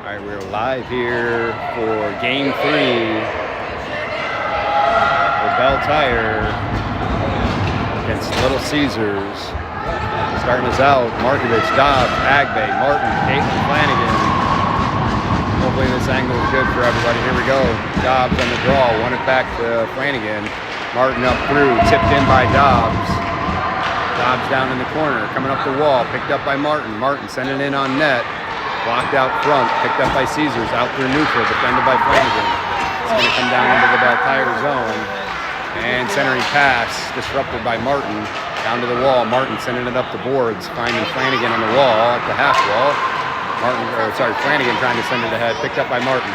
All right, we're live here for Game 3 with Bell Tire against Little Caesars. Starting us out, Markovich, Dobbs, Agbe, Martin, Caitlin, Flanagan. Hopefully this angle is good for everybody. Here we go. Dobbs on the draw, won it back to Flanagan. Martin up through, tipped in by Dobbs. Dobbs down in the corner, coming up the wall, picked up by Martin. Martin sending it in on net. Blocked out front, picked up by Caesars, out through neutral, defended by Flanagan. It's going to come down into the Bell Tire zone. And centering pass, disrupted by Martin. Down to the wall, Martin sending it up the boards, finding Flanagan on the wall, at the half wall. Flanagan trying to send it ahead, picked up by Martin.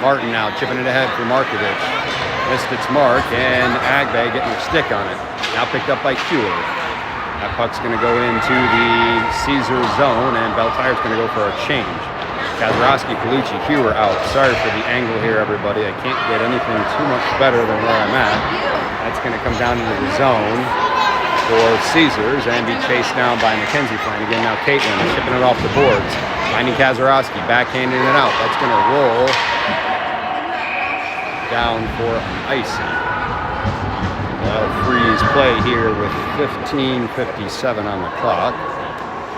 Martin now chipping it ahead for Markovich. Missed its mark, and Agbe getting a stick on it. Now picked up by Keeler. That puck's going to go into the Caesar zone, and Bell Tire's going to go for a change. Kazarowski, Palucci, Hewer out. Sorry for the angle here, everybody. I can't get anything too much better than where I'm at. That's going to come down into the zone for Caesars and be chased down by Mackenzie Flanagan. Now Caitlin chipping it off the boards. Finding Kazarowski, backhanding it out. That's going to roll down for icing. That'll freeze play here with 15:57 on the clock.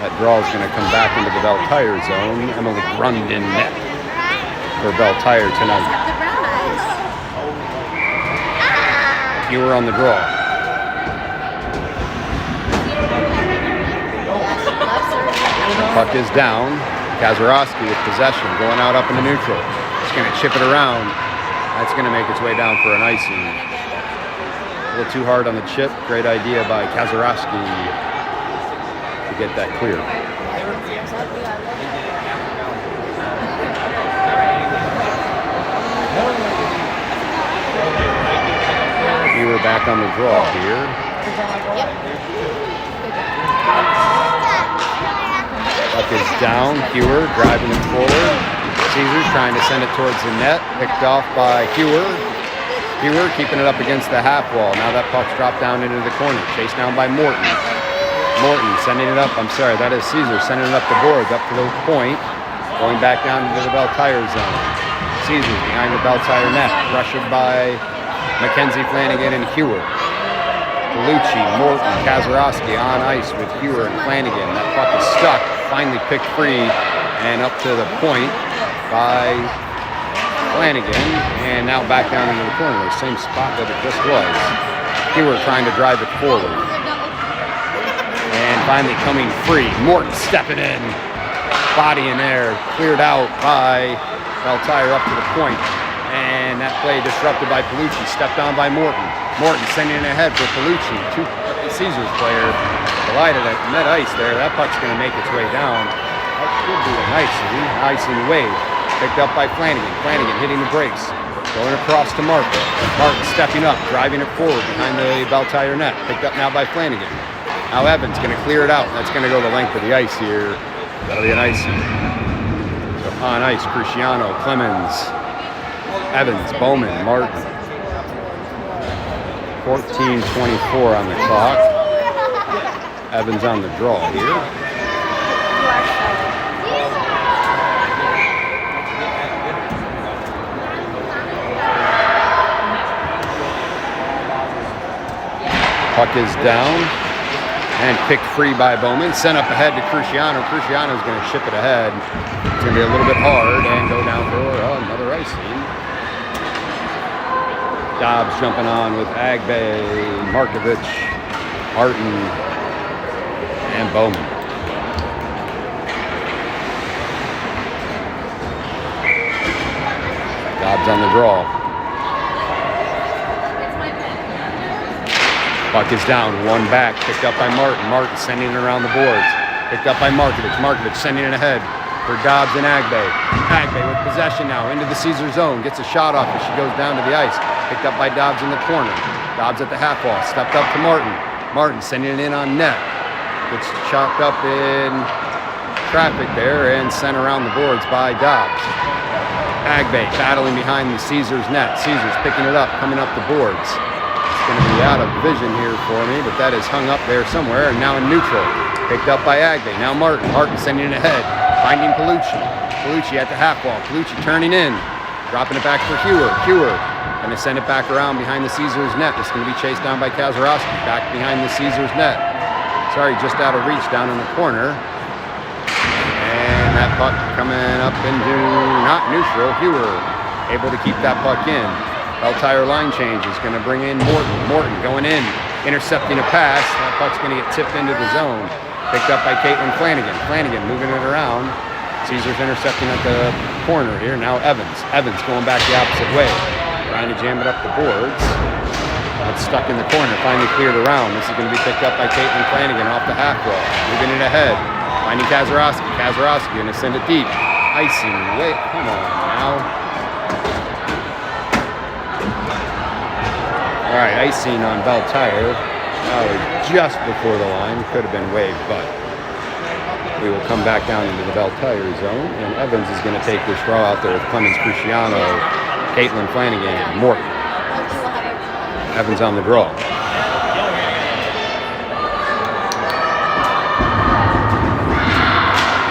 That draw is going to come back into the Bell Tire zone. Emily Grundin net for Bell Tire tonight. Hewer on the draw. Puck is down. Kazarowski with possession, going out up in the neutral. Just going to chip it around. That's going to make its way down for an icing. A little too hard on the chip. Great idea by Kazarowski to get that clear. We were back on the draw here. Puck is down. Hewer driving it forward. Caesars trying to send it towards the net. Picked off by Hewer. Hewer keeping it up against the half wall. Now that puck's dropped down into the corner. Chased down by Morton. Morton sending it up. That is Caesar sending it up the boards, up to the point. Going back down into the Bell Tire zone. Caesar behind the Bell Tire net. Pressured by Mackenzie Flanagan and Hewer. Palucci, Morton, Kazarowski on ice with Hewer and Flanagan. That puck is stuck. Finally picked free and up to the point by Flanagan, and now back down into the corner, the same spot that it just was. Hewer trying to drive it forward. And finally coming free. Morton stepping in. Body in there. Cleared out by Bell Tire up to the point. And that play disrupted by Palucci. Stepped on by Morton. Morton sending it ahead for Palucci. Caesars player collided at mid ice there. That puck's going to make its way down. That could be an icing wave. Picked up by Flanagan. Flanagan hitting the brakes. Going across to Martin. Martin stepping up, driving it forward behind the Bell Tire net. Picked up now by Flanagan. Now Evans going to clear it out. That's going to go the length of the ice here. That'll be an icing. So on ice, Cruciano, Clemens, Evans, Bowman, Martin. 14:24 on the clock. Evans on the draw here. Puck is down and picked free by Bowman. Sent up ahead to Cruciano. Cruciano's going to chip it ahead. It's going to be a little bit hard and go down for another icing. Dobbs jumping on with Agbe, Markovich, Martin, and Bowman. Dobbs on the draw. Puck is down, one back, picked up by Martin. Martin sending it around the boards. Picked up by Markovich. Markovich sending it ahead for Dobbs and Agbe. Agbe with possession now into the Caesar zone. Gets a shot off as she goes down to the ice. Picked up by Dobbs in the corner. Dobbs at the half wall. Stepped up to Martin. Martin sending it in on net. Gets chopped up in traffic there and sent around the boards by Dobbs. Agbe battling behind the Caesars net. Caesars picking it up, coming up the boards. Going to be out of vision here for me, but that is hung up there somewhere and now in neutral. Picked up by Agbe. Now Martin. Martin sending it ahead. Finding Palucci. Palucci at the half wall. Palucci turning in, dropping it back for Hewer. Hewer gonna send it back around behind the Caesars net. This is gonna be chased down by Kazarowski. Back behind the Caesars net. Sorry, just out of reach down in the corner. And that puck coming up into not neutral. Hewer able to keep that puck in. Bell Tire line change is gonna bring in Morton. Morton going in, intercepting a pass. That puck's gonna get tipped into the zone. Picked up by Caitlin Flanagan. Flanagan moving it around. Caesars intercepting at the corner here. Now Evans. Evans going back the opposite way. Trying to jam it up the boards. It's stuck in the corner. Finally cleared around. This is going to be picked up by Caitlin Flanagan off the half wall. Moving it ahead. Finding Kazarowski. Kazarowski going to send it deep. Icing. Wait. Come on now. All right. Icing on Bell Tire. Just before the line. Could have been waived, but we will come back down into the Bell Tire zone, and Evans is going to take this draw out there with Clemens Cruciano, Caitlin Flanagan, and Morton. Evans on the draw.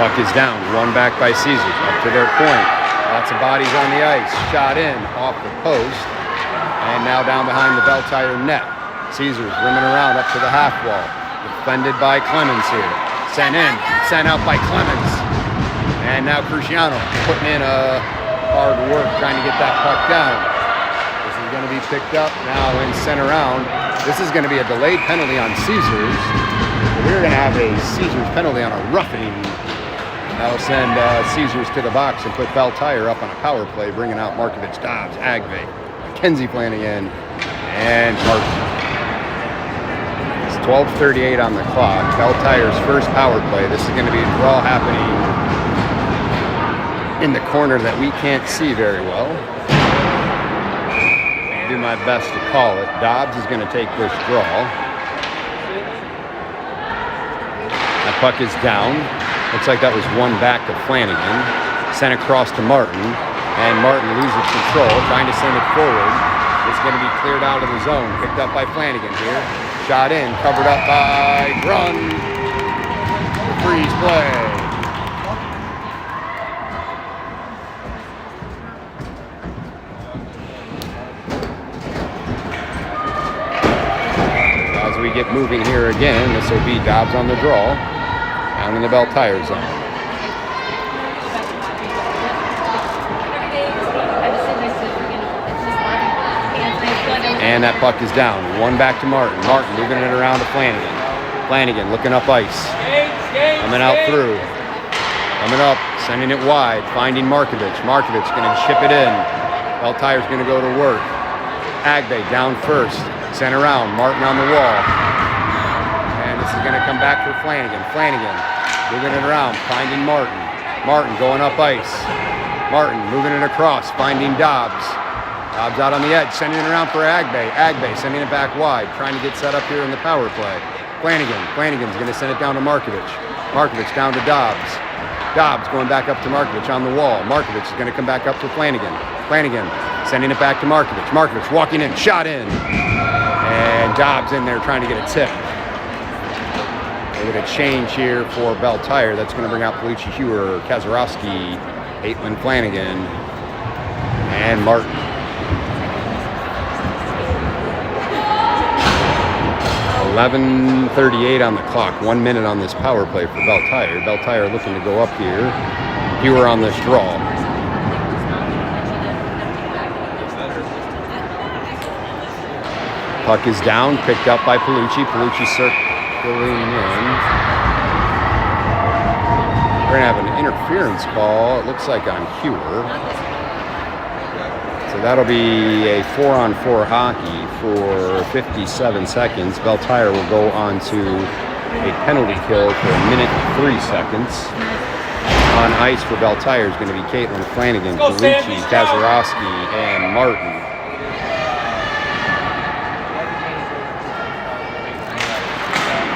Puck is down, one back by Caesars, up to their point. Lots of bodies on the ice, shot in, off the post, and now down behind the Bell Tire net. Caesars rimming around up to the half wall, defended by Clemens here. Sent in, sent out by Clemens. And now Cruciano putting in a hard work trying to get that puck down. This is going to be picked up now and sent around. This is going to be a delayed penalty on Caesars. We're going to have a Caesars penalty on a roughing. That'll send Caesars to the box and put Bell Tire up on a power play, bringing out Markovich, Dobbs, Agve, Mackenzie Flanagan, and Martin. 12:38 on the clock. Bell Tire's first power play. This is going to be a draw happening in the corner that we can't see very well. I'll do my best to call it. Dobbs is going to take this draw. That puck is down. Looks like that was one back to Flanagan. Sent across to Martin. And Martin loses control, trying to send it forward. It's going to be cleared out of the zone. Picked up by Flanagan here. Shot in, covered up by Grun. Freeze play. As we get moving here again, this will be Dobbs on the draw, down in the Bell Tire zone. And that puck is down. One back to Martin. Martin moving it around to Flanagan. Flanagan looking up ice. Coming out through. Coming up, sending it wide. Finding Markovich. Markovich going to chip it in. Bell Tire's going to go to work. Agbe down first. Sent around. Martin on the wall. And this is going to come back for Flanagan. Flanagan moving it around. Finding Martin. Martin going up ice. Martin moving it across. Finding Dobbs. Dobbs out on the edge, sending it around for Agbe. Agbe sending it back wide, trying to get set up here in the power play. Flanagan. Flanagan's going to send it down to Markovich. Markovich down to Dobbs. Dobbs going back up to Markovich on the wall. Markovich is going to come back up to Flanagan. Flanagan sending it back to Markovich. Markovich walking in, shot in. And Dobbs in there trying to get a tip. We're going to change here for Bell Tire. That's going to bring out Palucci, Hewer, Kazarowski, Caitlin Flanagan, and Martin. 11:38 on the clock. 1 minute on this power play for Bell Tire. Bell Tire looking to go up here. Hewer on this draw. Puck is down, picked up by Palucci. Palucci circling in. We're going to have an interference call, it looks like on Hewer. So that'll be a 4-on-4 hockey for 57 seconds. Bell Tire will go on to a penalty kill for 1 minute and 3 seconds. On ice for Bell Tire is going to be Caitlin Flanagan, Palucci, Kazarowski, and Martin.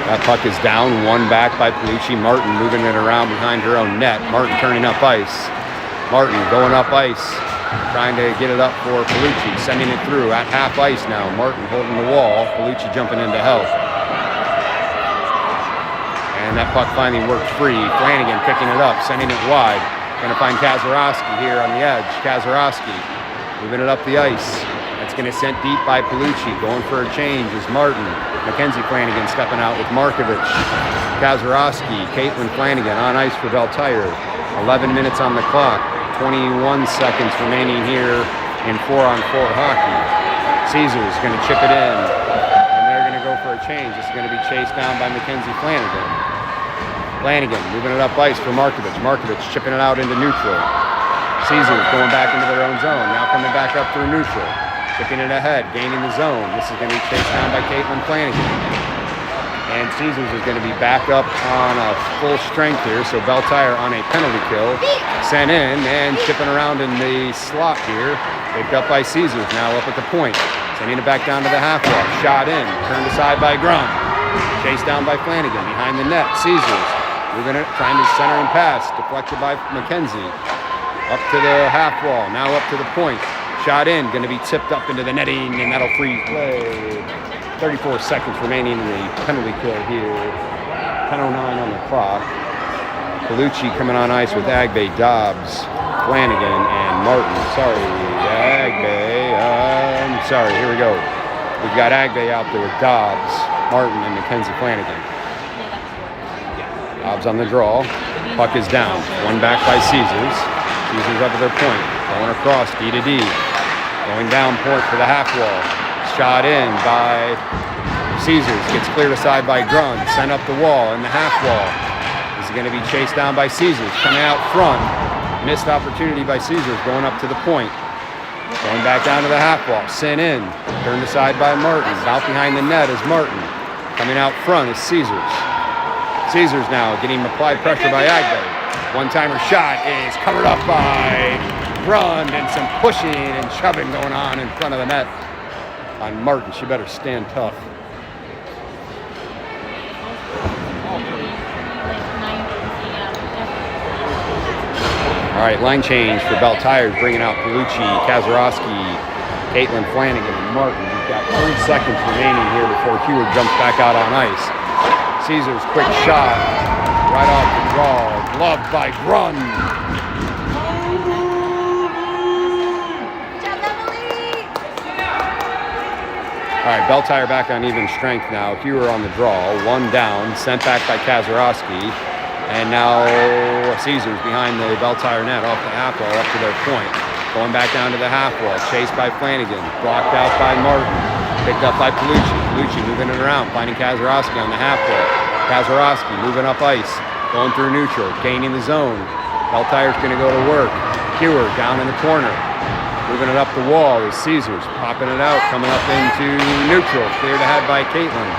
That puck is down, one back by Palucci. Martin moving it around behind her own net. Martin turning up ice. Martin going up ice, trying to get it up for Palucci, sending it through at half ice now. Martin holding the wall, Palucci jumping in to help. And that puck finally worked free. Flanagan picking it up, sending it wide. Going to find Kazarowski here on the edge. Kazarowski moving it up the ice. That's going to sent deep by Palucci. Going for a change is Martin. Mackenzie Flanagan stepping out with Markovic. Kazarowski, Caitlin Flanagan on ice for Beltire. 11 minutes on the clock. 21 seconds remaining here in 4-on-4 hockey. Caesar's going to chip it in, and they're going to go for a change. This is going to be chased down by Mackenzie Flanagan. Flanagan moving it up ice for Markovic. Markovic chipping it out into neutral. Caesar's going back into their own zone. Now coming back up through neutral. Chipping it ahead, gaining the zone. This is going to be chased down by Caitlin Flanagan. And Caesars is going to be back up on a full strength here. So Beltire on a penalty kill. Sent in and chipping around in the slot here. Picked up by Caesars, now up at the point. Sending it back down to the half wall. Shot in, turned aside by Grum. Chased down by Flanagan, behind the net. Caesars moving it, trying to center and pass. Deflected by McKenzie. Up to the half wall, now up to the point. Shot in, going to be tipped up into the netting, and that'll free play. 34 seconds remaining in the penalty kill here. 10:09 on the clock. Palucci coming on ice with Agbay, Dobbs, Flanagan, and Martin. Sorry, Agbay. Sorry, here we go. We've got Agbay out there with Dobbs, Martin, and Mackenzie Flanagan. Dobbs on the draw. Puck is down. One back by Caesars. Caesars up at their point. Going across, D to D. Going down point for the half wall. Shot in by Caesars. Gets cleared aside by Grund. Sent up the wall in the half wall. This is going to be chased down by Caesars. Coming out front. Missed opportunity by Caesars going up to the point. Going back down to the half wall. Sent in. Turned aside by Martin. Out behind the net is Martin. Coming out front is Caesars. Caesars now getting applied pressure by Agbay. One-timer shot is covered up by Grund, and some pushing and shoving going on in front of the net on Martin. She better stand tough. All right, line change for Beltire, bringing out Palucci, Kazarowski, Caitlin Flanagan, and Martin. We've got 30 seconds remaining here before Heward jumps back out on ice. Caesars, quick shot, right off the draw, gloved by Grund. All right, Beltire back on even strength now. Hewer on the draw, one down, sent back by Kazarowski. And now Caesars behind the Beltire net off the half wall up to their point. Going back down to the half wall, chased by Flanagan, blocked out by Martin, picked up by Palucci. Palucci moving it around, finding Kazarowski on the half wall. Kazarowski moving up ice, going through neutral, gaining the zone. Beltire's going to go to work. Hewer down in the corner. Moving it up the wall is Caesars, popping it out, coming up into neutral, cleared ahead by Caitlin.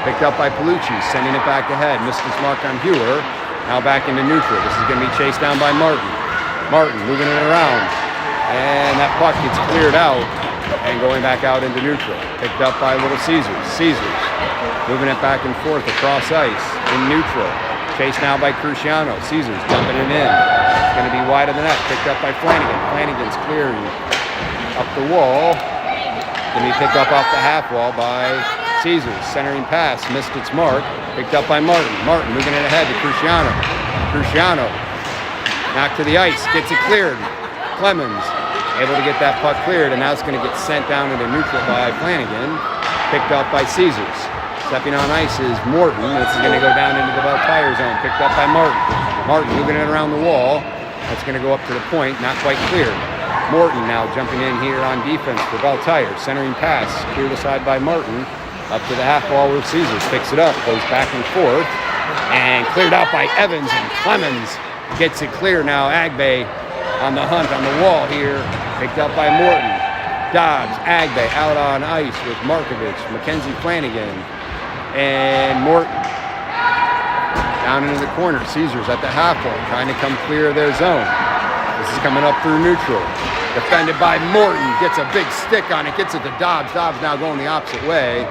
Picked up by Palucci, sending it back ahead, missed his mark on Hewer. Now back into neutral. This is going to be chased down by Martin. Martin moving it around. And that puck gets cleared out and going back out into neutral. Picked up by Little Caesars. Caesars moving it back and forth across ice in neutral. Chased now by Cruciano. Caesars dumping it in. It's going to be wide of the net. Picked up by Flanagan. Flanagan's clearing up the wall. Going to be picked up off the half wall by Caesars. Centering pass. Missed its mark. Picked up by Martin. Martin moving it ahead to Cruciano. Cruciano knocked to the ice. Gets it cleared. Clemens able to get that puck cleared, and now it's going to get sent down into neutral by Flanagan. Picked up by Caesars. Stepping on ice is Morton. This is going to go down into the Beltire zone. Picked up by Martin. Martin moving it around the wall. That's going to go up to the point. Not quite cleared. Morton now jumping in here on defense for Beltire. Centering pass. Cleared aside by Martin. Up to the half wall where Caesars picks it up, goes back and forth, and cleared out by Evans, and Clemens gets it clear now. Agbay on the hunt on the wall here, picked up by Morton. Dobbs, Agbay out on ice with Markovic, Mackenzie Flanagan, and Morton. Down into the corner, Caesars at the half wall, trying to come clear of their zone. This is coming up through neutral. Defended by Morton, gets a big stick on it, gets it to Dobbs. Dobbs now going the opposite way.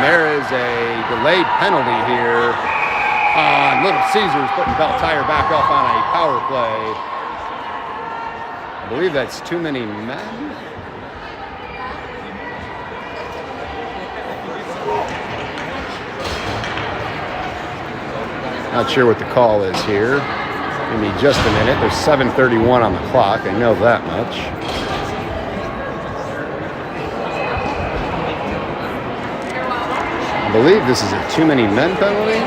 And there is a delayed penalty here on Little Caesars, putting Beltire back up on a power play. I believe that's too many men. Not sure what the call is here. Give me just a minute. There's 7:31 on the clock. I know that much. I believe this is a too many men penalty.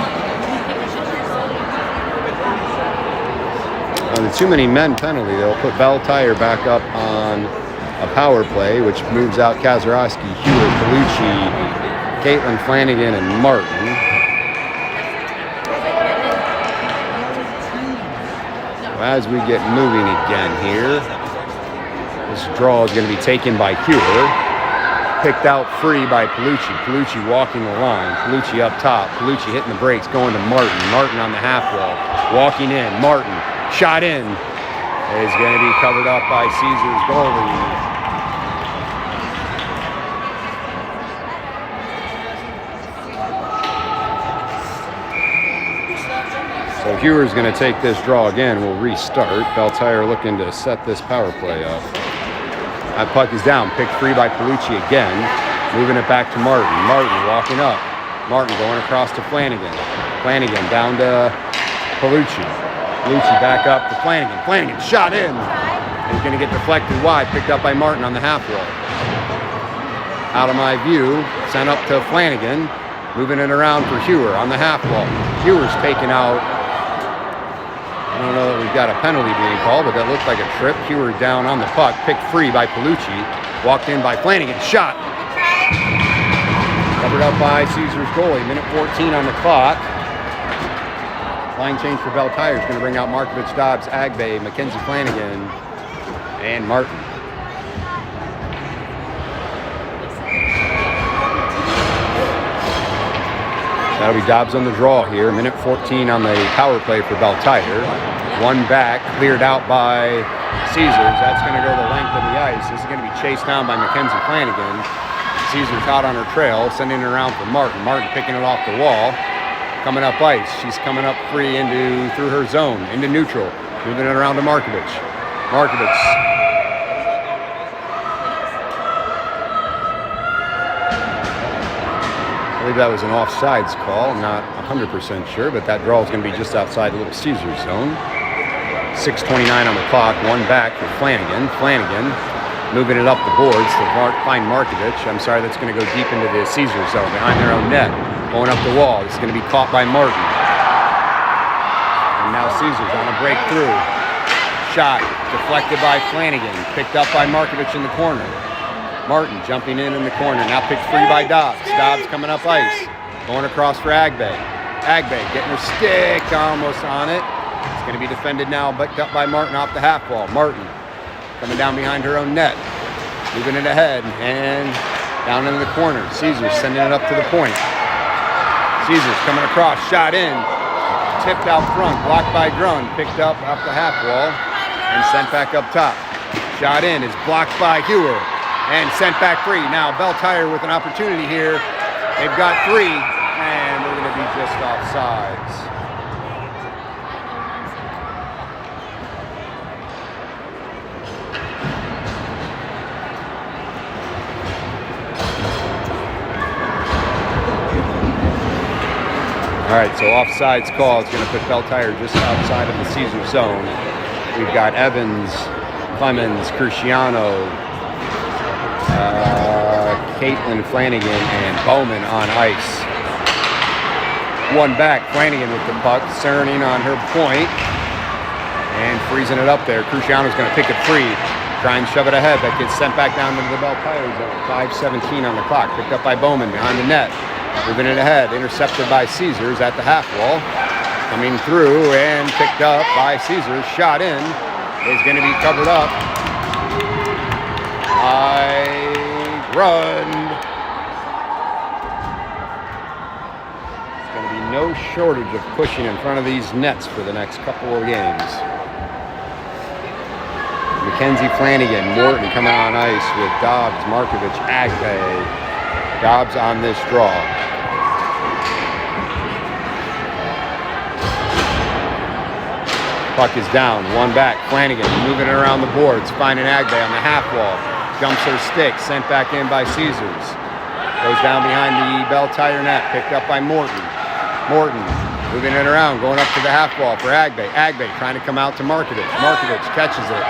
On the too many men penalty, they'll put Bell Tire back up on a power play, which moves out Kazarowski, Hewitt, Bellucci, Caitlin Flanagan, and Martin. As we get moving again here, this draw is going to be taken by Hewer. Picked out free by Bellucci. Bellucci walking the line. Bellucci up top. Bellucci hitting the brakes, going to Martin. Martin on the half wall. Walking in. Martin. Shot in. Is going to be covered up by Caesar's goalie. So Hewer's going to take this draw again. We'll restart. Bell Tire looking to set this power play up. That puck is down. Picked free by Bellucci again. Moving it back to Martin. Martin walking up. Martin going across to Flanagan. Flanagan down to Bellucci. Bellucci back up to Flanagan. Flanagan shot in. He's going to get deflected wide. Picked up by Martin on the half wall. Out of my view. Sent up to Flanagan. Moving it around for Hewer on the half wall. Hewer's taken out. I don't know that we've got a penalty being called, but that looked like a trip. Hewer down on the puck, picked free by Bellucci, walked in by Flanagan, shot. Covered up by Caesar's goalie, minute 14 on the clock. Line change for Bell Tire is going to bring out Markovich, Dobbs, Agbay, Mackenzie Flanagan, and Martin. That'll be Dobbs on the draw here. Minute 14 on the power play for Bell Tire. One back, cleared out by Caesars. That's going to go the length of the ice. This is going to be chased down by Mackenzie Flanagan. Caesars hot on her trail, sending it around for Martin. Martin picking it off the wall. Coming up ice. She's coming up free through her zone, into neutral. Moving it around to Markovich. Markovich. I believe that was an offsides call. I'm not 100% sure, but that draw is going to be just outside the Little Caesars zone. 6:29 on the clock. One back for Flanagan. Flanagan moving it up the boards to find Markovich. I'm sorry, that's going to go deep into the Caesars zone behind their own net. Going up the wall. This is going to be caught by Martin. And now Caesars on a breakthrough. Shot deflected by Flanagan. Picked up by Markovich in the corner. Martin jumping in the corner. Now picked free by Dobbs. Dobbs coming up ice. Going across for Agbay. Agbay getting her stick almost on it. It's going to be defended now, backed up by Martin off the half wall. Martin coming down behind her own net. Moving it ahead and down into the corner. Caesars sending it up to the point. Caesars coming across. Shot in. Tipped out front. Blocked by Grun. Picked up off the half wall and sent back up top. Shot in is blocked by Hewer. And sent back free. Now Bell Tire with an opportunity here. They've got three, and they're going to be just offsides. All right, so offsides call is going to put Bell Tire just outside of the Caesar zone. We've got Evans, Clemens, Cruciano, Caitlin Flanagan, and Bowman on ice. One back, Flanagan with the puck, Cerny on her point, and freezing it up there. Cruciano's going to pick it free, try and shove it ahead. That gets sent back down into the Bell Tire zone. 5:17 on the clock, picked up by Bowman behind the net. Moving it ahead, intercepted by Caesars at the half wall. Coming through and picked up by Caesars. Shot in is going to be covered up by Grund. There's going to be no shortage of pushing in front of these nets for the next couple of games. Mackenzie Flanagan, Morton coming on ice with Dobbs, Markovich, Agbay. Dobbs on this draw. Puck is down, one back, Flanagan moving it around the boards, finding Agbay on the half wall. Jumps her stick, sent back in by Caesars. Goes down behind the Bell Tire net, picked up by Morton. Morton Moving it around, going up to the half wall for Agbay. Agbay trying to come out to Markovic. Markovic catches it.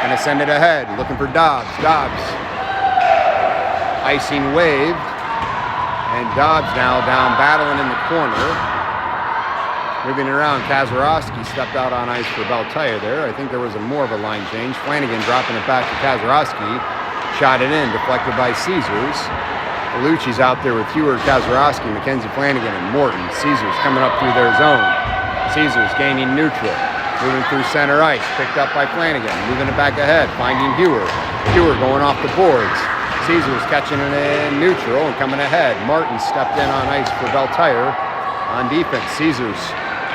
Gonna send it ahead, looking for Dobbs. Dobbs. Icing waved. And Dobbs now down battling in the corner. Moving it around, Kazarowski stepped out on ice for Beltaire there. I think there was more of a line change. Flanagan dropping it back to Kazarowski. Shot it in, deflected by Caesars. Bellucci's out there with Hewer, Kazarowski, Mackenzie Flanagan, and Morton. Caesars coming up through their zone. Caesars gaining neutral. Moving through center ice. Picked up by Flanagan. Moving it back ahead. Finding Hewer. Hewer going off the boards. Caesars catching it in neutral and coming ahead. Martin stepped in on ice for Beltaire on defense. Caesars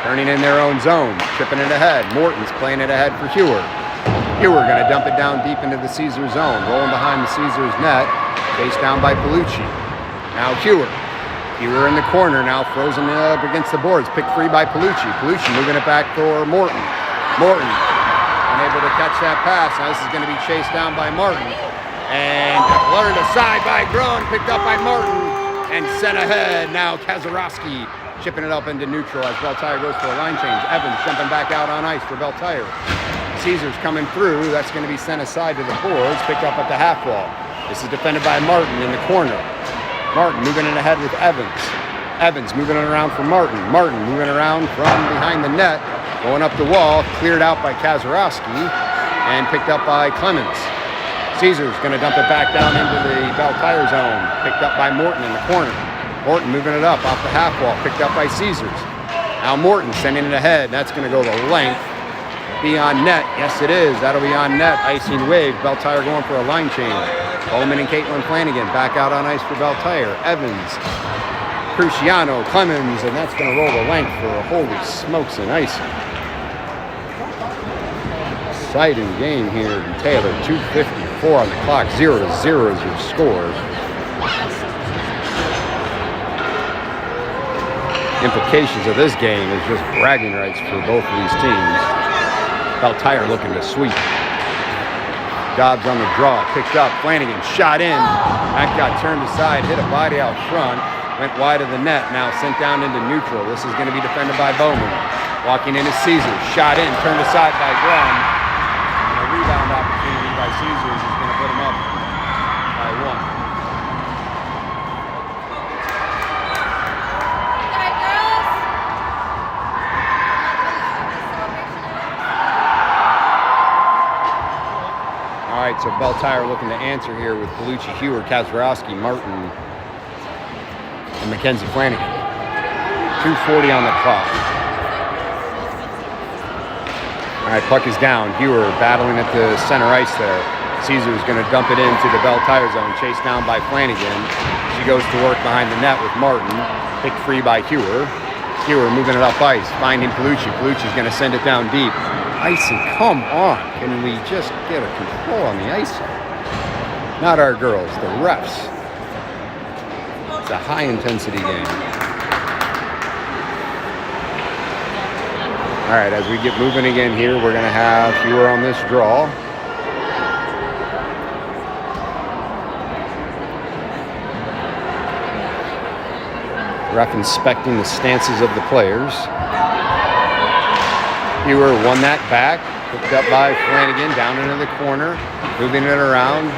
turning in their own zone. Chipping it ahead. Morton's playing it ahead for Hewer. Hewer going to dump it down deep into the Caesars zone. Rolling behind the Caesars net. Chased down by Bellucci. Now Hewer. Hewer in the corner now, frozen up against the boards. Picked free by Bellucci. Bellucci moving it back for Morton. Morton unable to catch that pass. Now this is going to be chased down by Martin. And blurred aside by Grun. Picked up by Martin. And sent ahead. Now Kazarowski chipping it up into neutral as Beltaire goes for a line change. Evans jumping back out on ice for Beltaire. Caesars coming through. That's going to be sent aside to the boards. Picked up at the half wall. This is defended by Martin in the corner. Martin moving it ahead with Evans. Evans moving it around for Martin. Martin moving around from behind the net. Going up the wall. Cleared out by Kazarowski. And picked up by Clemens. Caesars going to dump it back down into the Beltaire zone. Picked up by Morton in the corner. Morton moving it up off the half wall. Picked up by Caesars. Now Morton sending it ahead. That's going to go the length. Be on net. Yes, it is. That'll be on net. Icing wave. Beltaire going for a line change. Bowman and Caitlin Flanagan back out on ice for Beltaire. Evans, Cruciano, Clemens, and that's going to roll the length for a holy smokes and icing. Exciting game here in Taylor. 2:54 on the clock. 0-0 is your score. Implications of this game is just bragging rights for both of these teams. Beltaire looking to sweep. Dobbs on the draw, picked up, Flanagan shot in. That got turned aside, hit a body out front, went wide of the net, now sent down into neutral. This is going to be defended by Bowman. Walking into Caesars, shot in, turned aside by Grum. And a rebound opportunity by Caesars is going to put him up by 1. All right, so Beltaire looking to answer here with Bellucci, Hewer, Kazarowski, Martin, and Mackenzie Flanagan. 2:40 on the clock. All right, puck is down. Hewer battling at the center ice there. Caesar's going to dump it into the Beltaire zone, chased down by Flanagan. She goes to work behind the net with Martin, picked free by Hewer. Hewer moving it up ice, finding Bellucci. Bellucci's going to send it down deep. Icing, come on. Can we just get a control on the icing? Not our girls, the refs. It's a high-intensity game. All right, as we get moving again here, we're going to have Hewer on this draw. Ref inspecting the stances of the players. Hewer won that back, picked up by Flanagan, down into the corner, moving it around.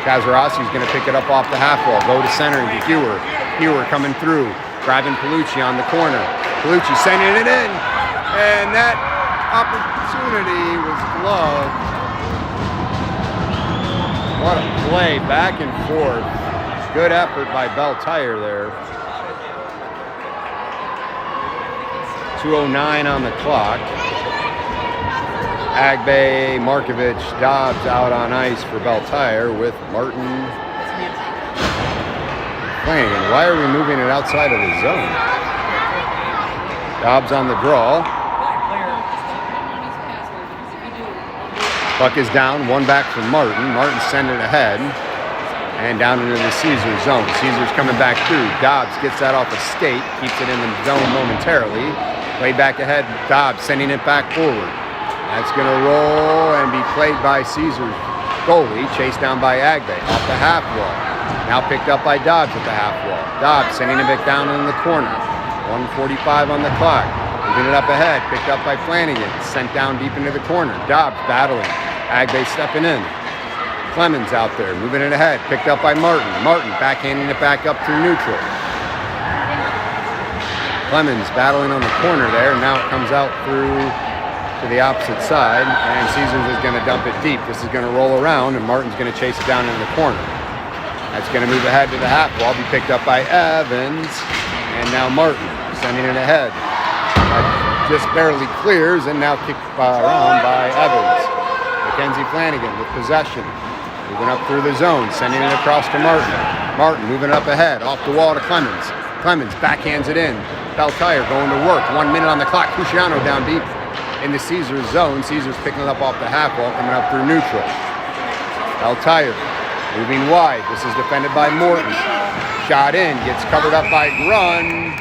Kazarowski's going to pick it up off the half wall, go to center into Hewer. Hewer coming through, driving Bellucci on the corner. Bellucci sending it in, and that opportunity was gloved. What a play, back and forth. Good effort by Beltaire there. 2:09 on the clock. Agbay, Markovic, Dobbs out on ice for Beltaire with Martin. Flanagan, why are we moving it outside of the zone? Dobbs on the draw. Puck is down, one back for Martin. Martin sending it ahead. And down into the Caesars zone. Caesars coming back through. Dobbs gets that off a skate, keeps it in the zone momentarily. Way back ahead, Dobbs sending it back forward. That's going to roll and be played by Caesars goalie, chased down by Agbay off the half wall. Now picked up by Dobbs at the half wall. Dobbs sending it back down in the corner. 1:45 on the clock. Moving it up ahead, picked up by Flanagan, sent down deep into the corner. Dobbs battling, Agbe stepping in. Clemens out there, moving it ahead, picked up by Martin. Martin backhanding it back up through neutral. Clemens battling on the corner there, and now it comes out through to the opposite side, and Caesars is going to dump it deep. This is going to roll around, and Martin's going to chase it down into the corner. That's going to move ahead to the half wall, be picked up by Evans, and now Martin sending it ahead. Just barely clears, and now kicked around by Evans. Mackenzie Flanagan with possession. Moving up through the zone, sending it across to Martin. Martin moving up ahead, off the wall to Clemens. Clemens backhands it in. Beltire going to work. 1 minute on the clock. Cusciano down deep in the Caesars zone. Caesars picking it up off the half wall, coming up through neutral. Beltire moving wide. This is defended by Morton. Shot in, gets covered up by Grun.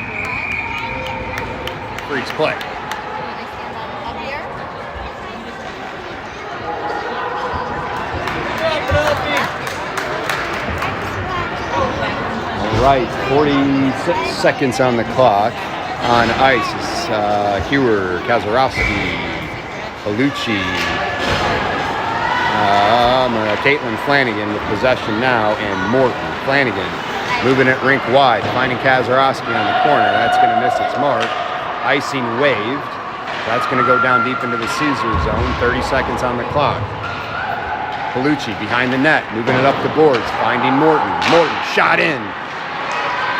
Freaks play. Right, 46 seconds on the clock. On ice is Hewer, Kazarowski, Palucci, Caitlin Flanagan with possession now, and Morton. Flanagan moving it rink wide, finding Kazarowski on the corner. That's going to miss its mark. Icing waved. That's going to go down deep into the Caesar zone. 30 seconds on the clock. Palucci behind the net, moving it up the boards, finding Morton. Morton shot in.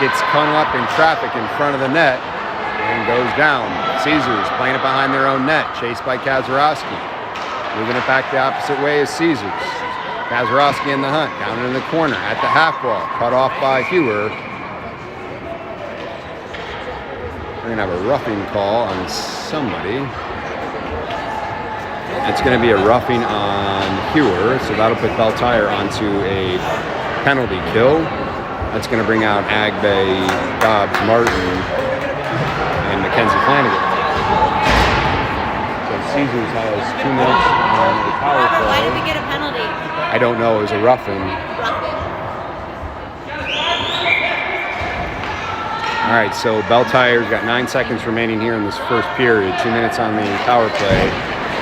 Gets hung up in traffic in front of the net and goes down. Caesars playing it behind their own net, chased by Kazarowski. Moving it back the opposite way as Caesars. Kazarowski in the hunt, down in the corner at the half wall, cut off by Hewer. We're gonna have a roughing call on somebody. It's gonna be a roughing on Hewer, so that'll put Beltire onto a penalty kill. That's going to bring out Agbe, Dobbs, Martin, and Mackenzie Flanagan. So Caesars has 2 minutes on the power play. Why did we get a penalty? I don't know. It was a roughing. All right, so Beltire's got 9 seconds remaining here in this first period. 2 minutes on the power play.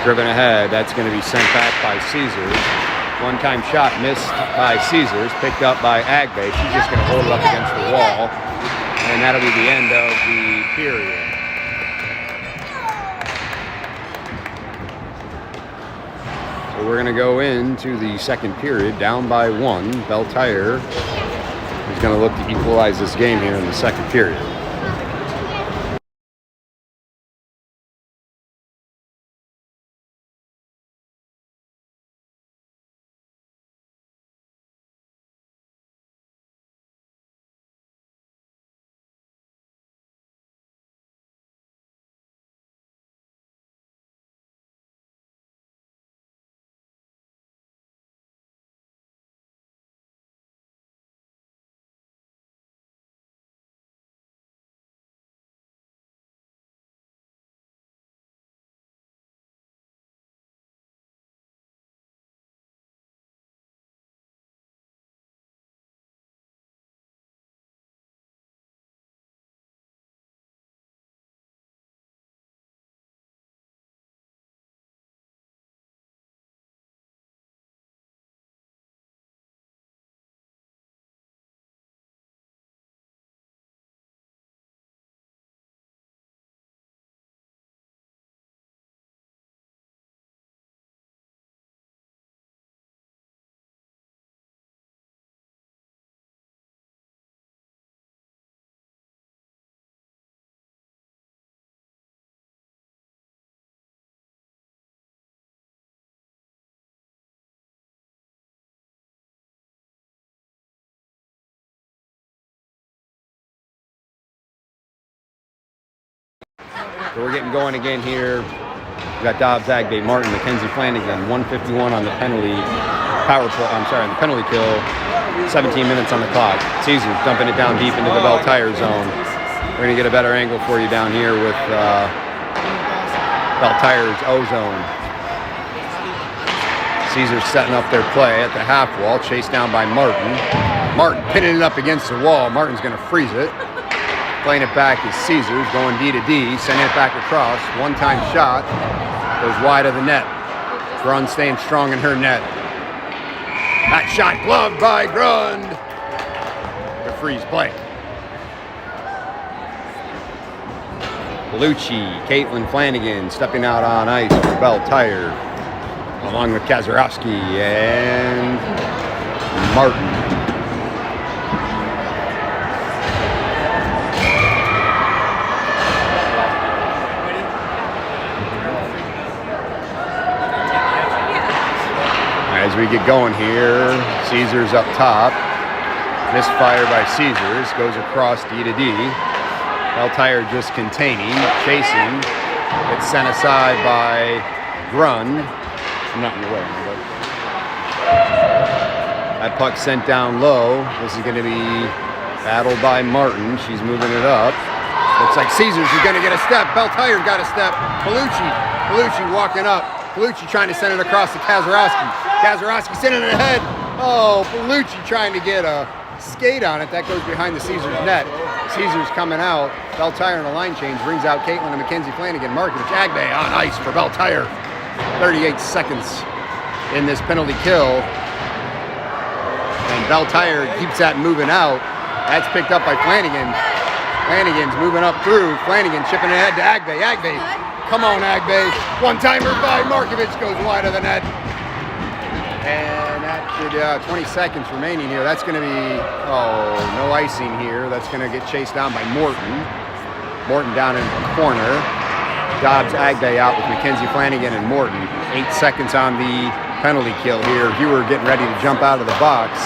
Driven ahead. That's going to be sent back by Caesars. One-time shot missed by Caesars, picked up by Agbe. She's just going to hold it up against the wall, and that'll be the end of the period. So we're going to go into the second period, down by 1. Beltire is going to look to equalize this game here in the second period. So we're getting going again here. We've got Dobbs, Agbe, Martin, Mackenzie Flanagan, 1:51 on the penalty power play. I'm sorry, on the penalty kill. 17 minutes on the clock. Caesars dumping it down deep into the Beltire zone. We're gonna get a better angle for you down here with Beltire's O zone. Caesars setting up their play at the half wall, chased down by Martin. Martin pinning it up against the wall. Martin's gonna freeze it. Playing it back is Caesars, going D to D, sending it back across. One-time shot, goes wide of the net. Grund staying strong in her net. That shot gloved by Grund. The freeze play. Bellucci, Caitlin Flanagan stepping out on ice for Bell Tire, along with Kazarowski and Martin. As we get going here, Caesars up top. Misfire by Caesars, goes across D to D. Bell Tire just containing, chasing. It's sent aside by Grund. I'm not in the way. But that puck sent down low. This is going to be battled by Martin. She's moving it up. Looks like Caesars is going to get a step. Bell Tire got a step. Bellucci walking up. Bellucci trying to send it across to Kazarowski. Kazarowski sending it ahead. Oh, Bellucci trying to get a skate on it. That goes behind the Caesars net. Caesars coming out. Bell Tire in a line change brings out Caitlin and Mackenzie Flanagan. Markovich Agbe on ice for Bell Tire. 38 seconds in this penalty kill. And Bell Tire keeps that moving out. That's picked up by Flanagan. Flanagan's moving up through. Flanagan chipping ahead to Agbe. Agbe, come on Agbe. One-timer by Markovich goes wide of the net. And that should, 20 seconds remaining here. That's going to be, no icing here. That's going to get chased down by Morton. Morton down in the corner. Dobbs Agbe out with Mackenzie Flanagan and Morton. 8 seconds on the penalty kill here. Hewer getting ready to jump out of the box.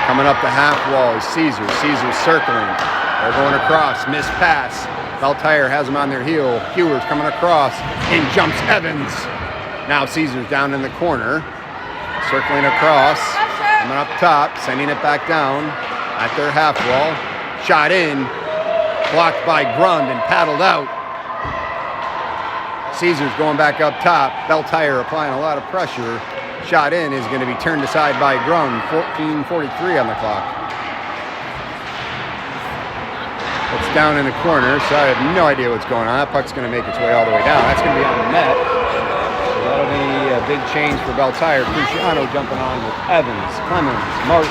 Coming up the half wall is Caesars. Caesars circling. They're going across. Missed pass. Bell Tire has them on their heel. Hewer's coming across. In jumps Evans. Now Caesars down in the corner. Circling across, coming up top, sending it back down at their half wall. Shot in, blocked by Grund and paddled out. Caesars going back up top. Bell Tire applying a lot of pressure. Shot in is going to be turned aside by Grund. 14:43 on the clock. It's down in the corner, so I have no idea what's going on. That puck's going to make its way all the way down. That's going to be on the net. That'll be a big change for Bell Tire. Cruciano jumping on with Evans, Clemens, Martin.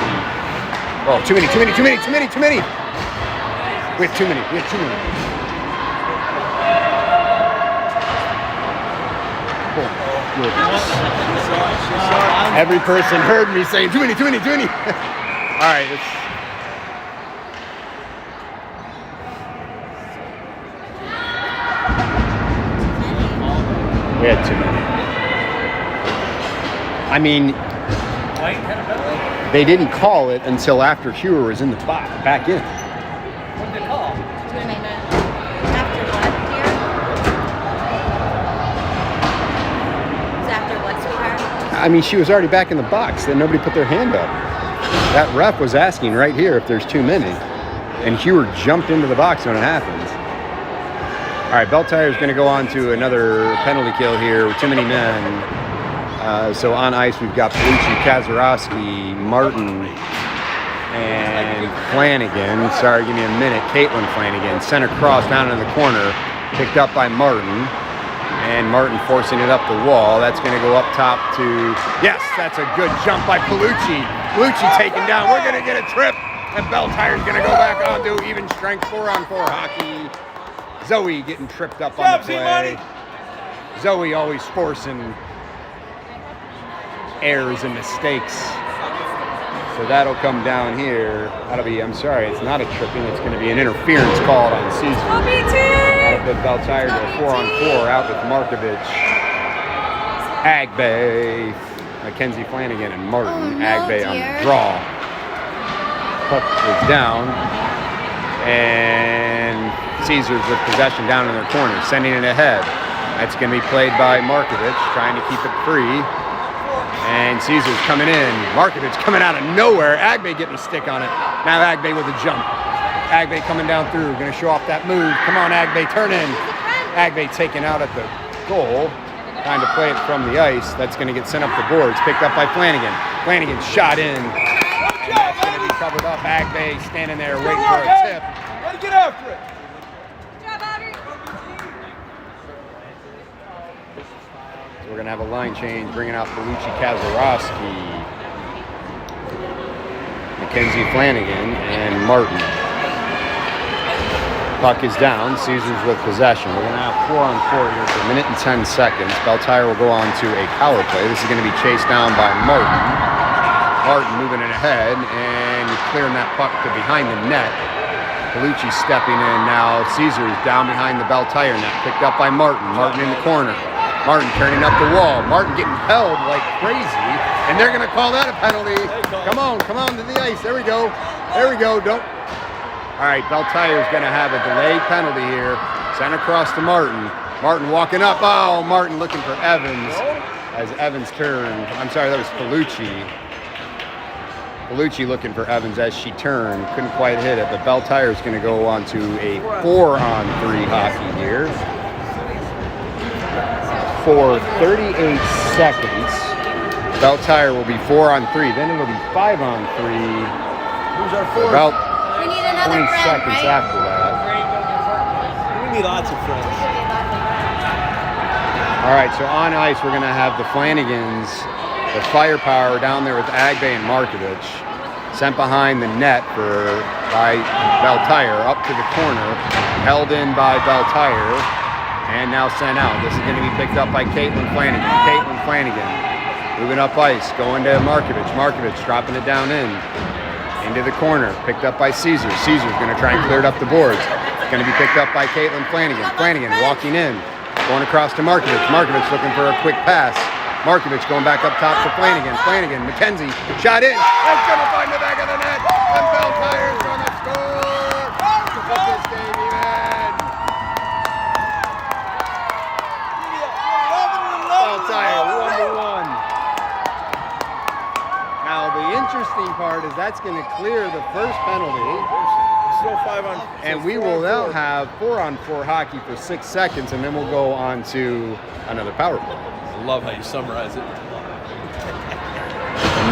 Oh, too many. We have too many. Oh, goodness. Every person heard me saying too many. All right, we had too many. I mean, they didn't call it until after Hewer was in the box, back in. What did they call? After what, dear? It's after what, sweetheart? I mean, she was already back in the box, then nobody put their hand up. That ref was asking right here if there's too many. And Hewer jumped into the box when it happens. All right, Bell Tire is going to go on to another penalty kill here with too many men. So on ice, we've got Bellucci, Kazarowski, Martin, and Flanagan. Sorry, give me a minute. Caitlin Flanagan. Center cross down in the corner. Picked up by Martin. And Martin forcing it up the wall. That's going to go up top to... Yes, that's a good jump by Bellucci. Bellucci taken down. We're going to get a trip. And Bell Tire's going to go back onto even strength 4-on-4 hockey. Zoe getting tripped up on the play. Zoe always forcing errors and mistakes. So that'll come down here. That'll be, I'm sorry, it's not a tripping. It's going to be an interference called on Caesar. That'll put Bell Tire to a 4-on-4 out with Markovich, Agbe, Mackenzie Flanagan, and Martin. Agbe on the draw. Puck is down. And Caesars with possession down in their corner, sending it ahead. That's going to be played by Markovich, trying to keep it free. And Caesars coming in. Markovich coming out of nowhere. Agbe getting a stick on it. Now Agbe with a jump. Agbe coming down through, going to show off that move. Come on, Agbe, turn in. Agbe taken out at the goal. Trying to play it from the ice. That's going to get sent up the boards. Picked up by Flanagan. Flanagan shot in. And that's going to be covered up. Agbe standing there waiting for a tip. Get after it. we're going to have a line change, bringing out Palucci Kazarowski, Mackenzie Flanagan, and Martin. Puck is down. Caesars with possession. We're going to have 4-on-4 here for a minute and 10 seconds. Beltire will go on to a power play. This is going to be chased down by Martin. Martin moving it ahead and clearing that puck to behind the net. Palucci stepping in now. Caesars down behind the Beltire net. Picked up by Martin. Martin in the corner. Martin turning up the wall. Martin getting held like crazy. And they're going to call that a penalty. Come on to the ice. There we go. Don't. All right, Beltire's going to have a delayed penalty here. Sent across to Martin. Martin walking up. Oh, Martin looking for Evans as Evans turned. I'm sorry, that was Palucci. Palucci looking for Evans as she turned. Couldn't quite hit it, but Beltire's going to go on to a 4-on-3 hockey here. For 38 seconds, Beltire will be 4-on-3. Then it'll be 5-on-3. Who's our fourth? About We need another 20 friend, seconds right? after that. We need lots of friends. All right, so on ice, we're going to have the Flanagans, the firepower down there with Agbe and Markovich, sent behind the net by Beltire, up to the corner, held in by Beltire, and now sent out. This is going to be picked up by Caitlin Flanagan. Caitlin Flanagan moving up ice, going to Markovich. Markovich dropping it down into the corner, picked up by Caesar. Caesar's going to try and clear it up the boards. It's going to be picked up by Caitlin Flanagan. Flanagan walking in, going across to Markovich. Markovich looking for a quick pass. Markovich going back up top to Flanagan. Flanagan, Mackenzie, shot in. That's going to find the back of the net. And Beltire's going to score to put this game even. Beltire, 1-1. Now, the interesting part is that's going to clear the first penalty. Still 5-on. And we will now have 4-on-4 hockey for 6 seconds, and then we'll go on to another power play. I love how you summarize it.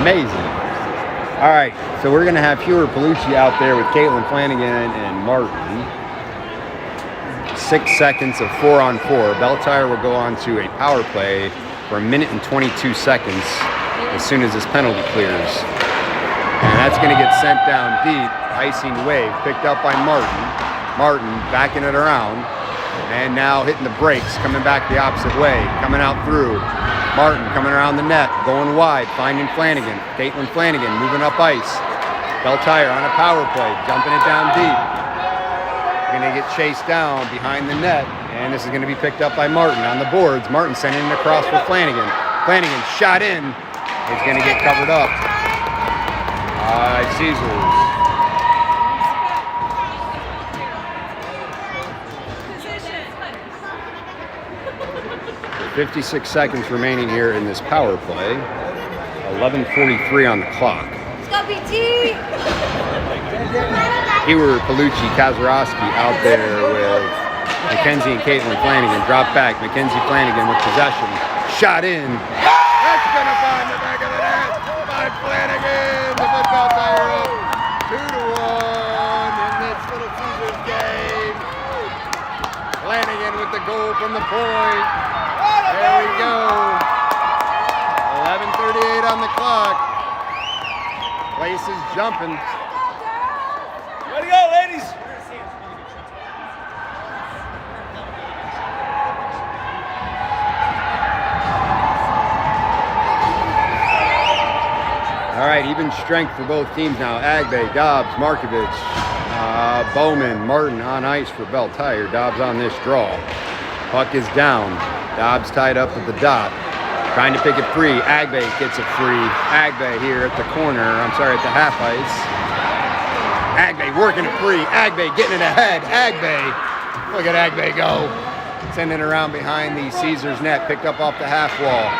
Amazing. All right, so we're going to have Hugher Palucci out there with Caitlin Flanagan and Martin. 6 seconds of 4-on-4. Beltire will go on to a power play for a minute and 22 seconds as soon as this penalty clears. And that's going to get sent down deep. Icing wave picked up by Martin. Martin backing it around. And now hitting the brakes, coming back the opposite way, coming out through. Martin coming around the net, going wide, finding Flanagan. Caitlin Flanagan moving up ice. Beltire on a power play, jumping it down deep. Going to get chased down behind the net, and this is going to be picked up by Martin on the boards. Martin sending it across for Flanagan. Flanagan shot in. It's going to get covered up by Caesars. 56 seconds remaining here in this power play. 11:43 on the clock. Let's go, BT! Hugher Palucci Kazarowski out there with Mackenzie and Caitlin Flanagan. Drop back. Mackenzie Flanagan with possession. Shot in. That's going to find the back of the net by Flanagan to put Beltire up 2-1 in this little Caesars game. Flanagan with the goal from the point. There we go. 11:38 on the clock. Place is jumping. Way to go, ladies! All right, even strength for both teams now. Agbe, Dobbs, Markovich, Bowman, Martin on ice for Beltire. Dobbs on this draw. Puck is down. Dobbs tied up at the dot. Trying to pick it free. Agbe gets it free. Agbe here at the corner. I'm sorry, at the half ice. Agbe working it free. Agbe getting it ahead. Agbe. Look at Agbe go. Sending it around behind the Caesars net. Picked up off the half wall.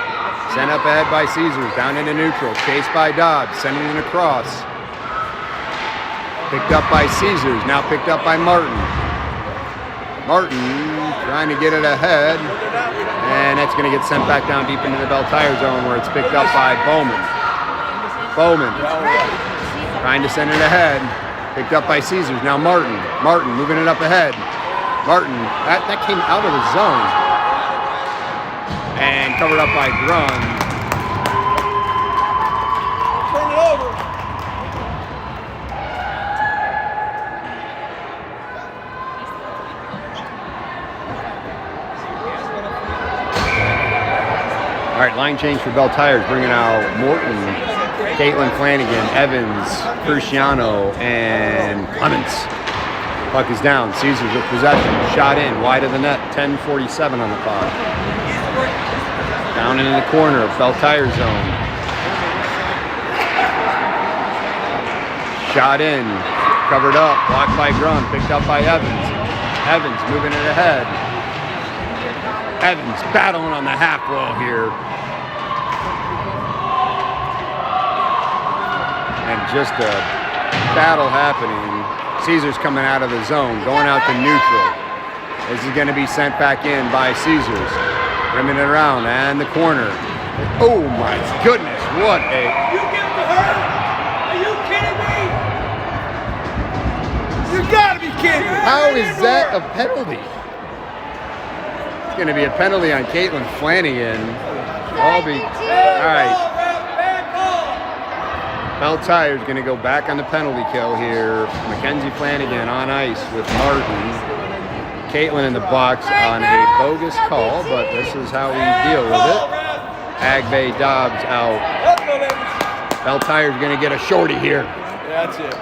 Sent up ahead by Caesars. Down into neutral. Chased by Dobbs. Sending it across. Picked up by Caesars. Now picked up by Martin. Martin trying to get it ahead. And that's going to get sent back down deep into the Beltire zone where it's picked up by Bowman. Bowman trying to send it ahead. Picked up by Caesars. Now Martin. Martin moving it up ahead. Martin, that came out of the zone. and covered up by Grun. Turn it over. All right, line change for Bell Tires, bringing out Morton, Caitlin Flanagan, Evans, Cruciano, and Clements. Puck is down. Caesars with possession. Shot in, wide of the net. 10:47 on the clock. Down into the corner of Bell Tire zone. Shot in, covered up, blocked by Grun, picked up by Evans. Evans moving it ahead. Evans battling on the half wall here. And just a battle happening. Caesars coming out of the zone, going out to neutral. This is going to be sent back in by Caesars. Rimming it around and the corner. Oh my goodness, what a... You give it to her? Are you kidding me? You gotta be kidding me. How is that a penalty? It's going to be a penalty on Caitlin Flanagan. All right. Bell Tire's going to go back on the penalty kill here. Mackenzie Flanagan on ice with Martin. Caitlin in the box on a bogus call, but this is how we deal with it. Agbay Dobbs out. Bell Tire's going to get a shorty here. That's it.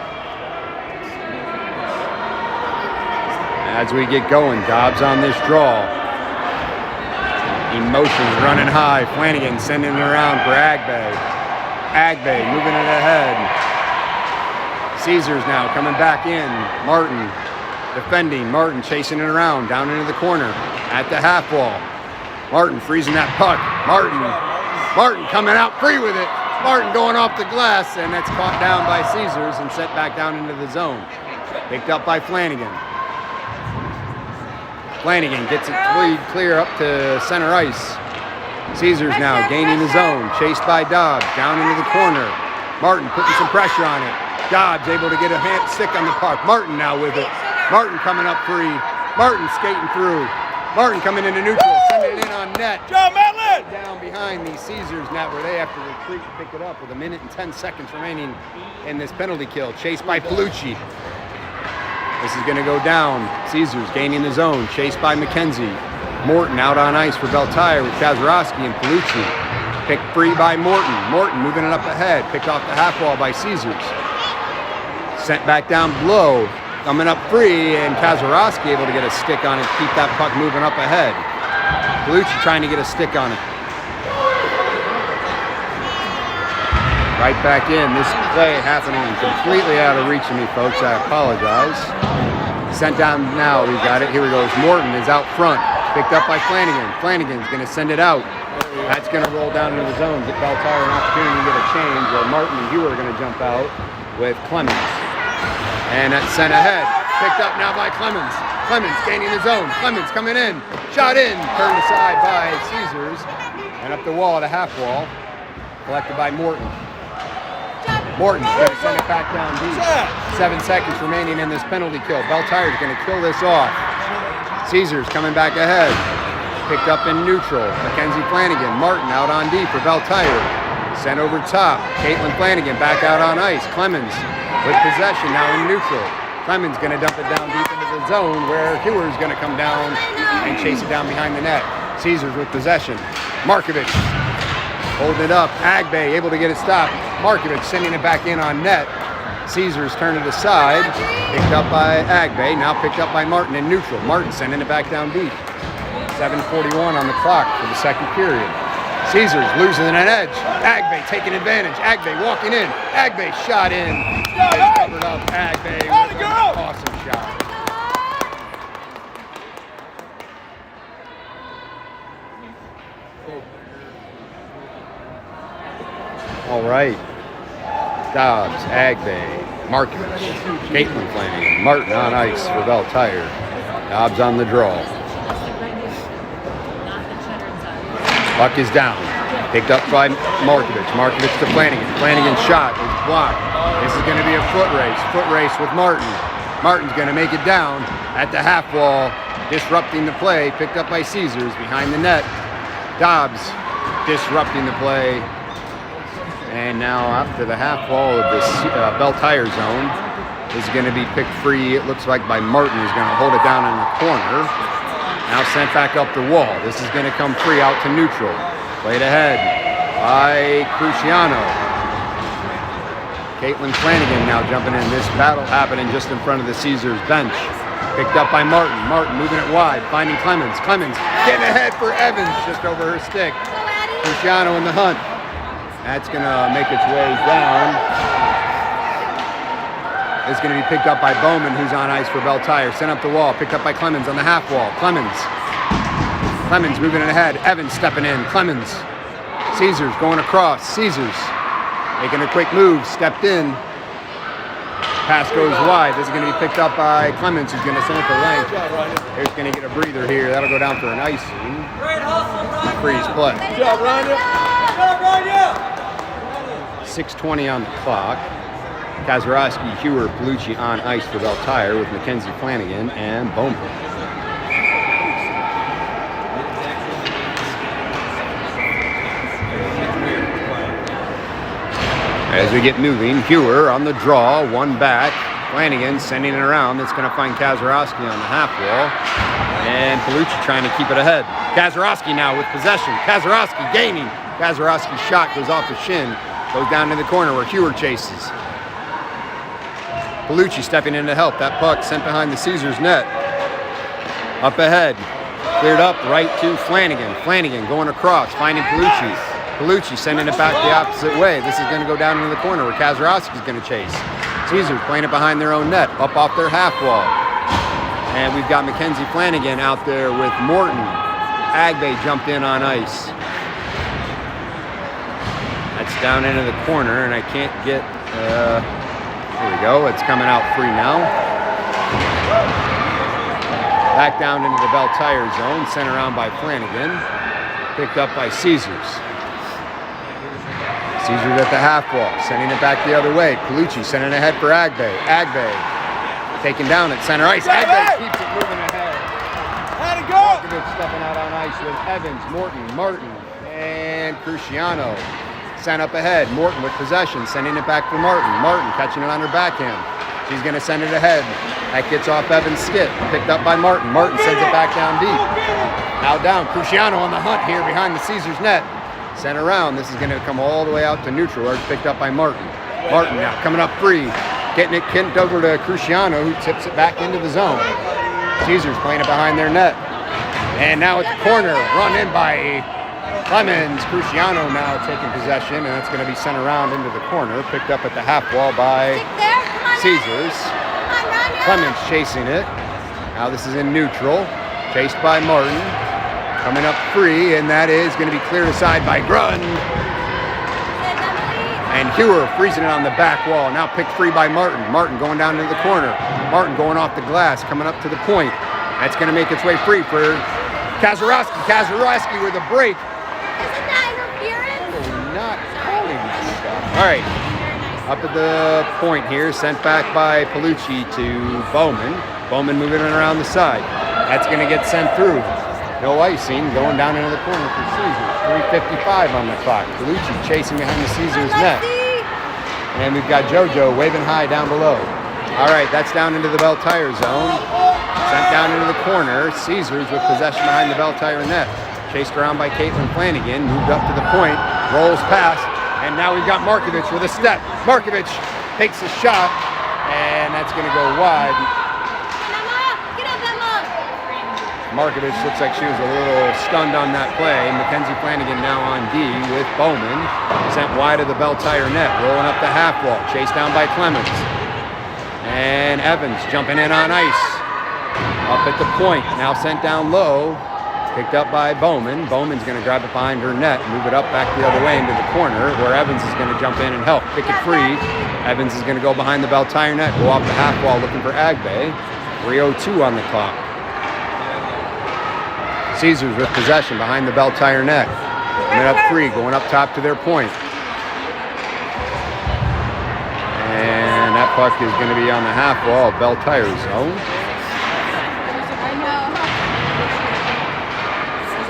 As we get going, Dobbs on this draw. Emotions running high. Flanagan sending it around for Agbay. Agbay moving it ahead. Caesars now coming back in. Martin defending. Martin chasing it around down into the corner at the half wall. Martin freezing that puck. Martin coming out free with it. Martin going off the glass, and that's caught down by Caesars and sent back down into the zone. Picked up by Flanagan. Flanagan gets it clear up to center ice. Caesars now gaining the zone, chased by Dobbs, down into the corner. Martin putting some pressure on it. Dobbs able to get a stick on the puck. Martin now with it. Martin coming up free. Martin skating through. Martin coming into neutral, sending it in on net. John Matlin! Down behind the Caesars net where they have to retreat to pick it up with 1 minute and 10 seconds remaining in this penalty kill. Chased by Palucci. This is going to go down. Caesars gaining the zone, chased by McKenzie. Morton out on ice for Bell Tire with Kazarowski and Palucci. Picked free by Morton. Morton moving it up ahead. Picked off the half wall by Caesars. Sent back down below. Coming up free, and Kazarowski able to get a stick on it to keep that puck moving up ahead. Palucci trying to get a stick on it. Right back in. This play happening completely out of reach of me, folks. I apologize. Sent down now. We got it. Here we go. Morton is out front. Picked up by Flanagan. Flanagan's going to send it out. That's going to roll down into the zone. Get Bell Tire an opportunity to get a change where Martin and Hewer are going to jump out with Clements. And that's sent ahead. Picked up now by Clements. Clements gaining the zone. Clements coming in. Shot in. Turned aside by Caesars. And up the wall at a half wall. Collected by Morton. Morton's going to send it back down deep. 7 seconds remaining in this penalty kill. Bell Tire's going to kill this off. Caesars coming back ahead. Picked up in neutral. Mackenzie Flanagan. Martin out on deep for Bell Tire. Sent over top. Caitlin Flanagan back out on ice. Clemens with possession now in neutral. Clemens going to dump it down deep into the zone where Hewer's going to come down and chase it down behind the net. Caesars with possession. Markovic holding it up. Agbay able to get it stopped. Markovic sending it back in on net. Caesars turned it aside. Picked up by Agbay. Now picked up by Martin in neutral. Martin sending it back down deep. 7:41 on the clock for the second period. Caesars losing an edge. Agbay taking advantage. Agbay walking in. Agbay shot in. They covered up Agbay with an awesome shot. All right. Dobbs, Agbay, Markovic, Caitlin Flanagan, Martin on ice for Bell Tire. Dobbs on the draw. Puck is down. Picked up by Markovic. Markovic to Flanagan. Flanagan's shot is blocked. This is going to be a foot race. Foot race with Martin. Martin's going to make it down at the half wall, disrupting the play. Picked up by Caesars behind the net. Dobbs disrupting the play. And now up to the half wall of this Bell Tire zone is going to be picked free. It looks like by Martin, who's going to hold it down in the corner. Now sent back up the wall. This is going to come free out to neutral. Played ahead by Cruciano. Caitlin Flanagan now jumping in. This battle happening just in front of the Caesars bench. Picked up by Martin. Martin moving it wide, finding Clemens. Clemens getting ahead for Evans, just over her stick. Cruciano in the hunt. That's going to make its way down. It's going to be picked up by Bowman, who's on ice for Bell Tire. Sent up the wall, picked up by Clemens on the half wall. Clemens moving it ahead. Evans stepping in. Clemens. Caesars going across. Caesars making a quick move, stepped in. Pass goes wide. This is going to be picked up by Clemens, who's going to send it to length. He's going to get a breather here. That'll go down for an icing. Freeze play. Good job, Rania. Good job, Rania. 6:20 on the clock. Kazarowski, Hewer, Palucci on ice for Bell Tire with Mackenzie Flanagan and Bowman. As we get moving, Hewer on the draw, one back. Flanagan sending it around. That's going to find Kazarowski on the half wall. And Palucci trying to keep it ahead. Kazarowski now with possession. Kazarowski gaining. Kazarowski's shot goes off the shin. Goes down to the corner where Hewer chases. Palucci stepping in to help. That puck sent behind the Caesars net. Up ahead. Cleared up right to Flanagan. Flanagan going across, finding Palucci. Palucci sending it back the opposite way. This is going to go down into the corner where Kazarowski's going to chase. Caesars playing it behind their own net, up off their half wall. And we've got Mackenzie Flanagan out there with Morton. Agbay jumped in on ice. That's down into the corner, and I can't get... there we go. It's coming out free now. Back down into the Bell Tire zone, sent around by Flanagan. Picked up by Caesars. Caesars at the half wall, sending it back the other way. Palucci sending ahead for Agbay. Agbay taken down at center ice. Agbay keeps it moving ahead. How'd it go? Markovic stepping out on ice with Evans, Morton, Martin, and Cruciano. Sent up ahead. Morton with possession, sending it back for Martin. Martin catching it on her backhand. She's going to send it ahead. That gets off Evans' skip. Picked up by Martin. Martin sends it back down deep. Now down. Cruciano on the hunt here behind the Caesars net. Sent around. This is going to come all the way out to neutral. Where it's picked up by Martin. Martin now coming up free. Getting it kicked over to Cruciano, who tips it back into the zone. Caesars playing it behind their net. And now at the corner, run in by Clemens. Cruciano now taking possession, and that's going to be sent around into the corner. Picked up at the half wall by Caesars. Clemens chasing it. Now this is in neutral. Chased by Martin. Coming up free, and that is going to be cleared aside by Grund. And Hewer freezing it on the back wall. Now picked free by Martin. Martin going down into the corner. Martin going off the glass, coming up to the point. That's going to make its way free for Kazarowski. Kazarowski with a break. Isn't that interference? Not calling that stuff. All right. Up at the point here, sent back by Palucci to Bowman. Bowman moving it around the side. That's going to get sent through. No icing, going down into the corner for Caesars. 3:55 on the clock. Palucci chasing behind the Caesars net. And we've got JoJo waving high down below. All right, that's down into the Bell Tire zone. Sent down into the corner. Caesars with possession behind the Bell Tire net. Chased around by Caitlin Flanagan. Moved up to the point. Rolls past. And now we've got Markovic with a step. Markovic takes a shot. And that's going to go wide. Markovic looks like she was a little stunned on that play. Mackenzie Flanagan now on D with Bowman. Sent wide of the Bell Tire net. Rolling up the half wall. Chased down by Clemens. And Evans jumping in on ice. Up at the point. Now sent down low. Picked up by Bowman. Bowman's going to grab it behind her net. Move it up back the other way into the corner where Evans is going to jump in and help. Pick it free. Evans is going to go behind the Bell Tire net. Go off the half wall looking for Agbay. 3:02 on the clock. Caesars with possession behind the Bell Tire net. Coming up free, going up top to their point. And that puck is going to be on the half wall of Bell Tire zone.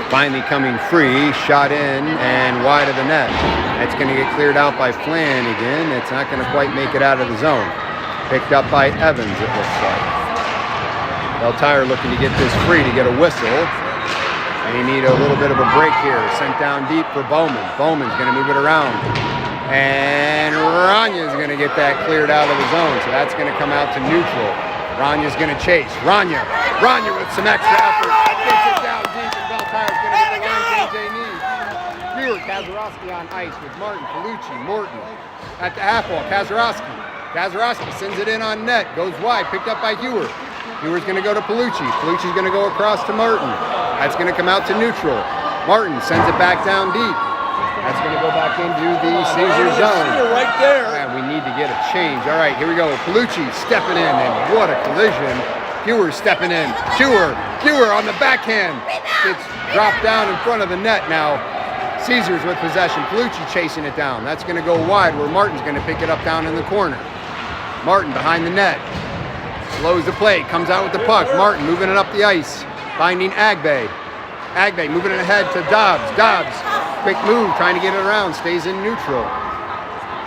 Finally coming free, shot in and wide of the net. It's going to get cleared out by Flanagan. It's not going to quite make it out of the zone. Picked up by Evans, it looks like. Beltire looking to get this free to get a whistle. They need a little bit of a break here. Sent down deep for Bowman. Bowman's going to move it around. And Ranya's going to get that cleared out of the zone. So that's going to come out to neutral. Ranya's going to chase. Ranya with some extra effort. Gets it down deep, and Beltire's going to get the line change they need. Hewer, Kazarowski on ice with Martin, Palucci, Morton. At the half wall, Kazarowski sends it in on net. Goes wide, picked up by Hewer. Hewer's going to go to Palucci. Palucci's going to go across to Martin. That's going to come out to neutral. Martin sends it back down deep. That's going to go back into the Caesar zone. Right there. Man, we need to get a change. All right, here we go. Palucci stepping in, and what a collision. Hewer stepping in. Hewer on the backhand. Gets dropped down in front of the net now. Caesars with possession. Palucci chasing it down. That's going to go wide where Martin's going to pick it up down in the corner. Martin behind the net. Slows the play. Comes out with the puck. Martin moving it up the ice. Finding Agbay. Agbay moving it ahead to Dobbs. Dobbs. Quick move, trying to get it around, stays in neutral.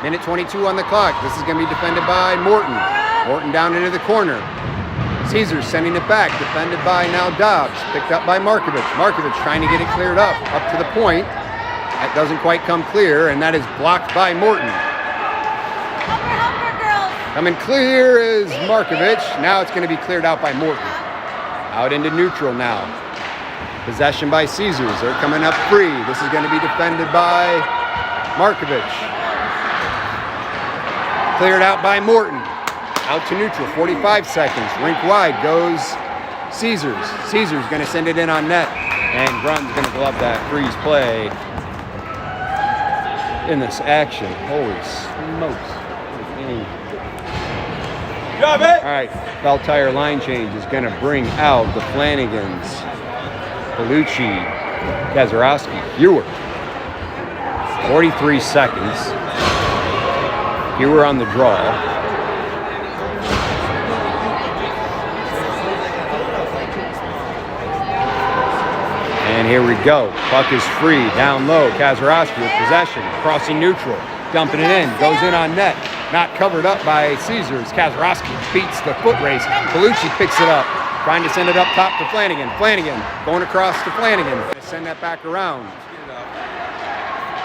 Minute 22 on the clock. This is going to be defended by Morton. Morton down into the corner. Caesars sending it back, defended by now Dobbs. Picked up by Markovich. Markovich trying to get it cleared up to the point. That doesn't quite come clear, and that is blocked by Morton. Coming clear is Markovich. Now it's going to be cleared out by Morton. Out into neutral now. Possession by Caesars. They're coming up free. This is going to be defended by Markovich. Cleared out by Morton. Out to neutral. 45 seconds. Rink wide goes Caesars. Caesars going to send it in on net. And Grun's going to glove that freeze play in this action. Holy smokes. All right. Beltire line change is going to bring out the Flanagans. Palucci, Kazarowski, Hewer. 43 seconds. Hewer on the draw. And here we go. Puck is free. Down low. Kazarowski with possession. Crossing neutral. Dumping it in. Goes in on net. Not covered up by Caesars. Kazarowski beats the foot race. Palucci picks it up. Trying to send it up top to Flanagan. Flanagan going across to Flanagan. Send that back around.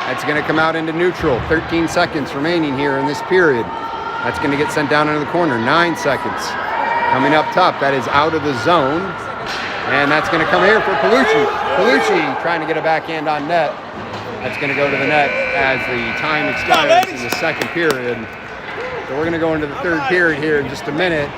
That's going to come out into neutral. 13 seconds remaining here in this period. That's going to get sent down into the corner. 9 seconds. Coming up top. That is out of the zone. And that's going to come here for Palucci. Palucci trying to get a backhand on net. That's going to go to the net as the time expires in the second period. So we're going to go into the third period here in just a minute.